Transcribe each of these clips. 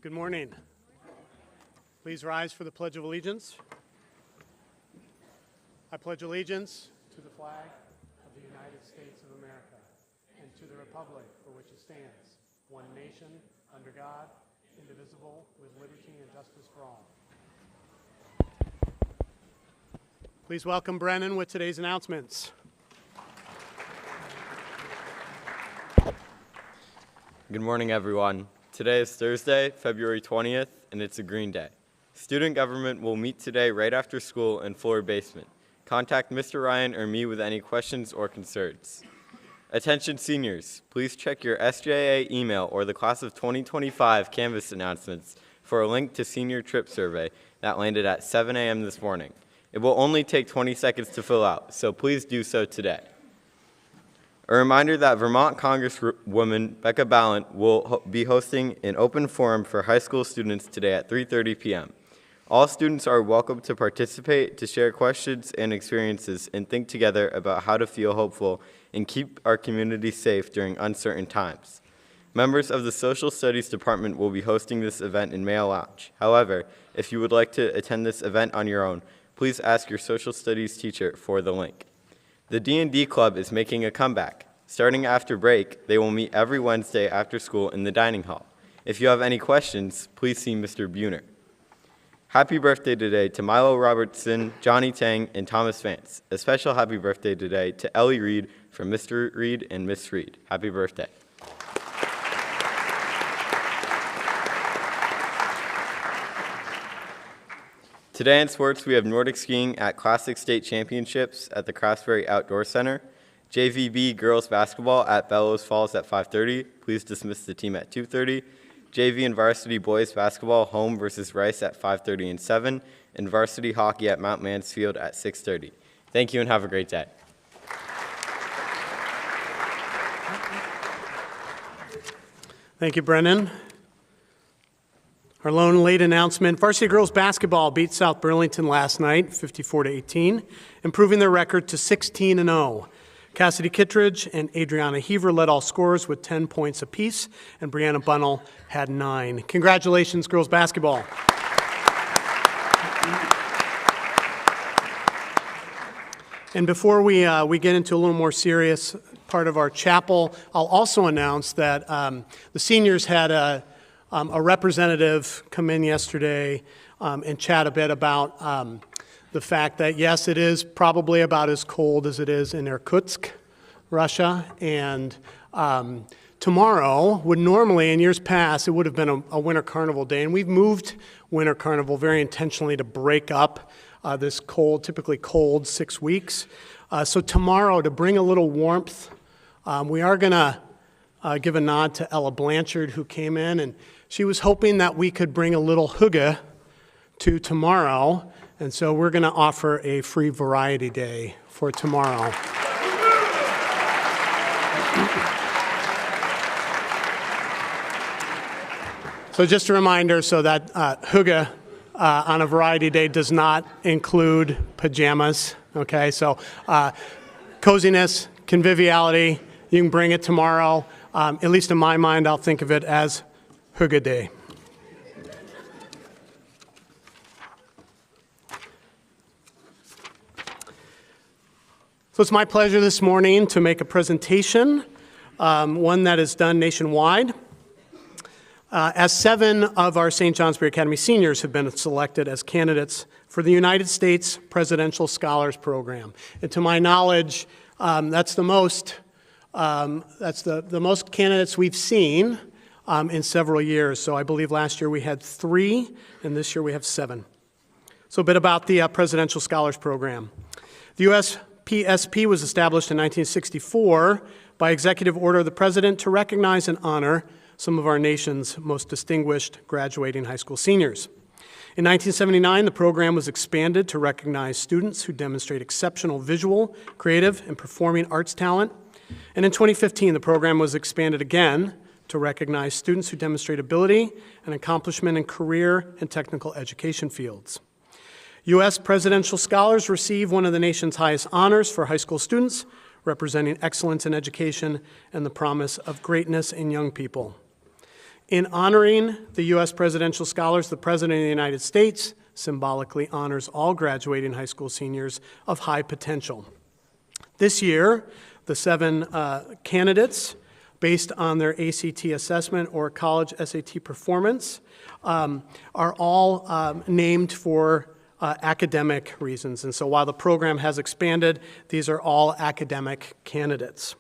Good morning. Please rise for the Pledge of Allegiance. I pledge allegiance to the flag of the United States of America and to the republic for which it stands, one nation, under God, indivisible, with liberty and justice for all. Please welcome Brennan with today's announcements. Good morning, everyone. Today is Thursday, February 20th, and it's a green day. Student government will meet today right after school in floor basement. Contact Mr. Ryan or me with any questions or concerns. Attention seniors, please check your SJA email or the class of 2025 Canvas announcements for a link to senior trip survey that landed at 7 a.m. this morning. It will only take 20 seconds to fill out, so please do so today. A reminder that Vermont Congresswoman Becca Balint will be hosting an open forum for high school students today at 3:30 p.m. All students are welcome to participate, to share questions and experiences, and think together about how to feel hopeful and keep our community safe during uncertain times. Members of the Social Studies Department will be hosting this event in Mail Lounge. However, if you would like to attend this event on your own, please ask your social studies teacher for the link. The D&D Club is making a comeback. Starting after break, they will meet every Wednesday after school in the dining hall. If you have any questions, please see Mr. Buhner. Happy birthday today to Milo Robertson, Johnny Tang, and Thomas Vance. A special happy birthday today to Ellie Reed from Mr. Reed and Miss Reed. Happy birthday. Today in sports, we have Nordic skiing at Classic State Championships at the Craftsbury Outdoor Center, JVB girls basketball at Bellows Falls at 5:30. Please dismiss the team at 2:30. JV and varsity boys basketball home versus Rice at 5:30 and 7, and varsity hockey at Mount Mansfield at 6:30. Thank you and have a great day. Thank you, Brennan. Our lone late announcement, varsity girls basketball beat South Burlington last night, 54-18, improving their record to 16-0. Cassidy Kittredge and Adriana Heaver led all scorers with 10 points apiece, and Brianna Bunnell had 9. Congratulations, girls basketball. And before we get into a little more serious part of our chapel, I'll also announce that the seniors had a representative come in yesterday and chat a bit about the fact that, yes, it is probably about as cold as it is in Irkutsk, Russia, and tomorrow would normally, in years past, it would have been a winter carnival day, and we've moved winter carnival very intentionally to break up this cold, typically cold 6 weeks. So tomorrow, to bring a little warmth, we are going to give a nod to Ella Blanchard, who came in, and she was hoping that we could bring a little hygge to tomorrow, and so we're going to offer a free variety day for tomorrow. So just a reminder, so that hygge on a variety day does not include pajamas, okay? So coziness, conviviality, you can bring it tomorrow. At least in my mind, I'll think of it as hygge day. So it's my pleasure this morning to make a presentation, one that is done nationwide. As 7 of our St. Johnsbury Academy seniors have been selected as candidates for the United States Presidential Scholars Program. And to my knowledge, that's the most candidates we've seen in several years. So I believe last year we had 3, and this year we have 7. So a bit about the Presidential Scholars Program. The USPSP was established in 1964 by executive order of the President to recognize and honor some of our nation's most distinguished graduating high school seniors. In 1979, the program was expanded to recognize students who demonstrate exceptional visual, creative, and performing arts talent. And in 2015, the program was expanded again to recognize students who demonstrate ability and accomplishment in career and technical education fields. U.S. presidential scholars receive one of the nation's highest honors for high school students, representing excellence in education and the promise of greatness in young people. In honoring the U.S. presidential scholars, the President of the United States symbolically honors all graduating high school seniors of high potential. This year, the 7 candidates, based on their ACT assessment or college SAT performance, are all named for academic reasons. And so while the program has expanded, these are all academic candidates.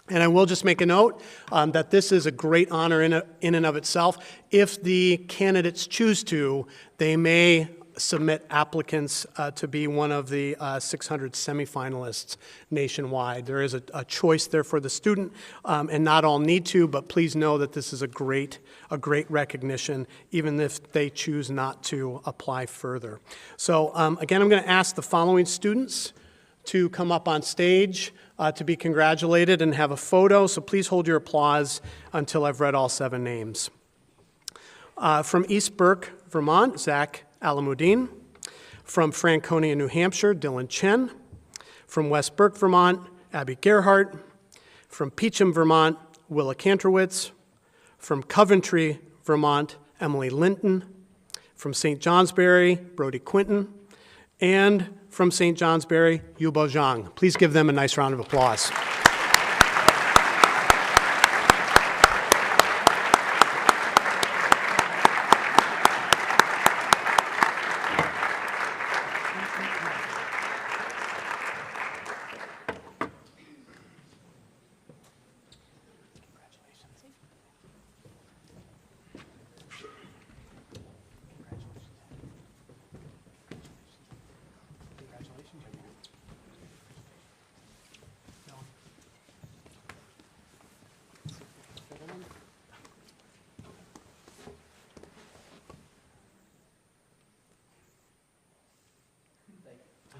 And I will just make a note that this is a great honor in and of itself. If the candidates choose to, they may submit applicants to be one of the 600 semifinalists nationwide. There is a choice there for the student, and not all need to, but please know that this is a great recognition, even if they choose not to apply further. So again, I'm going to ask the following students to come up on stage to be congratulated and have a photo, so please hold your applause until I've read all 7 names. From East Burke, Vermont, Zach Alamuddin. From Franconia, New Hampshire, Dylan Chen. From West Burke, Vermont, Abby Gerhart. From Peacham, Vermont, Willa Kantrowitz. From Coventry, Vermont, Emily Linton. From St. Johnsbury, Brody Quinton. And from St. Johnsbury, Yubo Zhang. Please give them a nice round of applause.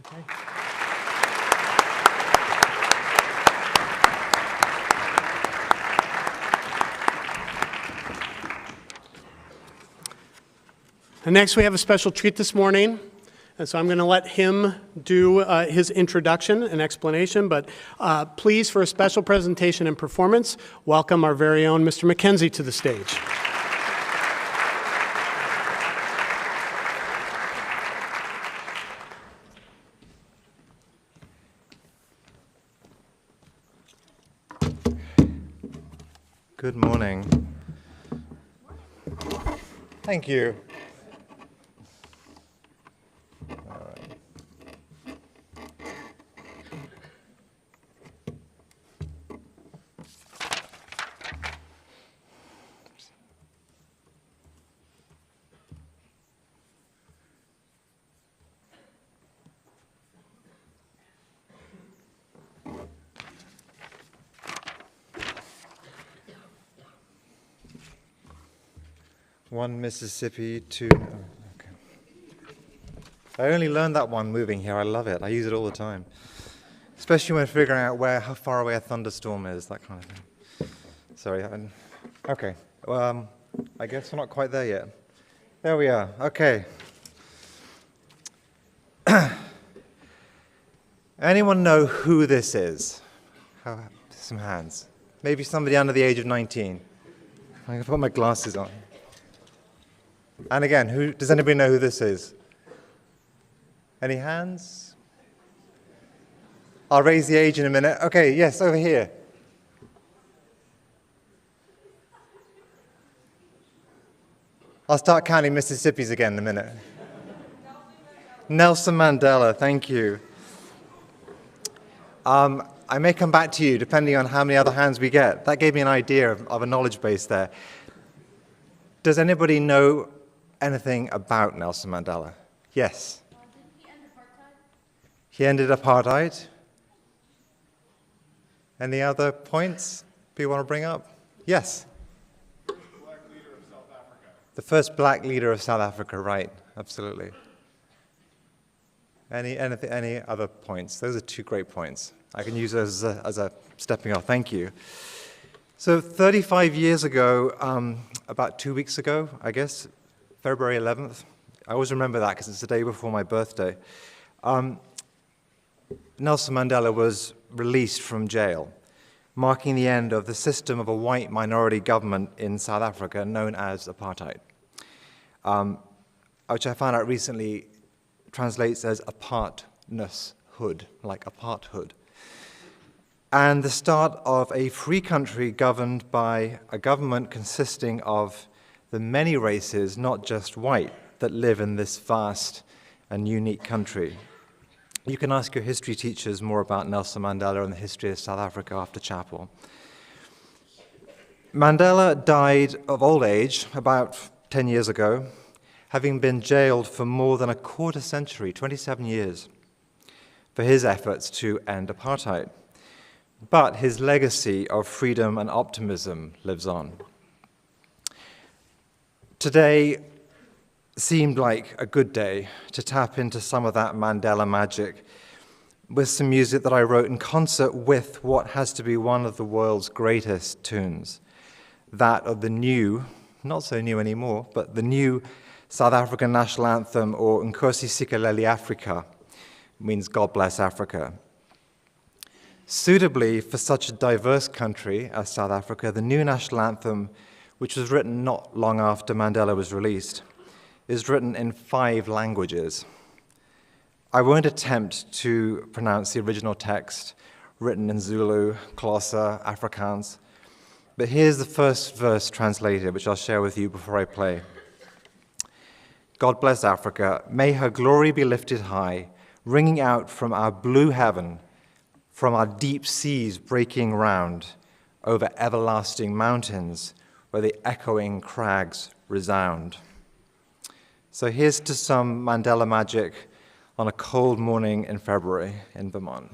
Okay. And next we have a special treat this morning, and so I'm going to let him do his introduction and explanation, but please, for a special presentation and performance, welcome our very own Mr. McKenzie to the stage. Good morning. Thank you. All right. One Mississippi, two. Oh, okay. I only learned that one moving here. I love it. I use it all the time, especially when figuring out how far away a thunderstorm is, that kind of thing. Sorry. Okay. I guess we're not quite there yet. There we are. Okay. Anyone know who this is? Some hands. Maybe somebody under the age of 19. I'm going to put my glasses on. And again, does anybody know who this is? Any hands? I'll raise the age in a minute. Okay, yes, over here. I'll start counting Mississippis again in a minute. Nelson Mandela, thank you. I may come back to you depending on how many other hands we get. That gave me an idea of a knowledge base there. Does anybody know anything about Nelson Mandela? Yes. Did he end apartheid? He ended apartheid. Any other points people want to bring up? Yes. Black leader of South Africa. The first black leader of South Africa, right? Absolutely. Any other points? Those are 2 great points. I can use those as a stepping off. Thank you. So 35 years ago, about 2 weeks ago, I guess, February 11th. I always remember that because it's the day before my birthday. Nelson Mandela was released from jail. marking the end of the system of a white minority government in South Africa known as apartheid, which I found out recently translates as apartnesshood, like aparthood. And the start of a free country governed by a government consisting of the many races, not just white, that live in this vast and unique country. You can ask your history teachers more about Nelson Mandela and the history of South Africa after chapel. Mandela died of old age about 10 years ago, having been jailed for more than a quarter century, 27 years, for his efforts to end apartheid. But his legacy of freedom and optimism lives on. Today seemed like a good day to tap into some of that Mandela magic with some music that I wrote in concert with what has to be one of the world's greatest tunes, that of the new, not so new anymore, but the new South African national anthem, or Nkosi Sikelel' Afrika, means God bless Africa. Suitably for such a diverse country as South Africa, the new national anthem, which was written not long after Mandela was released, is written in 5 languages. I won't attempt to pronounce the original text, written in Zulu, Xhosa, Afrikaans, but here's the first verse translated, which I'll share with you before I play. God bless Africa. May her glory be lifted high, ringing out from our blue heaven, from our deep seas breaking round, over everlasting mountains where the echoing crags resound. So here's to some Mandela magic on a cold morning in February in Vermont.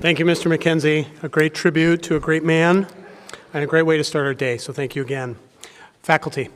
Thank you, Mr. McKenzie. A great tribute to a great man and a great way to start our day, so thank you again. Faculty.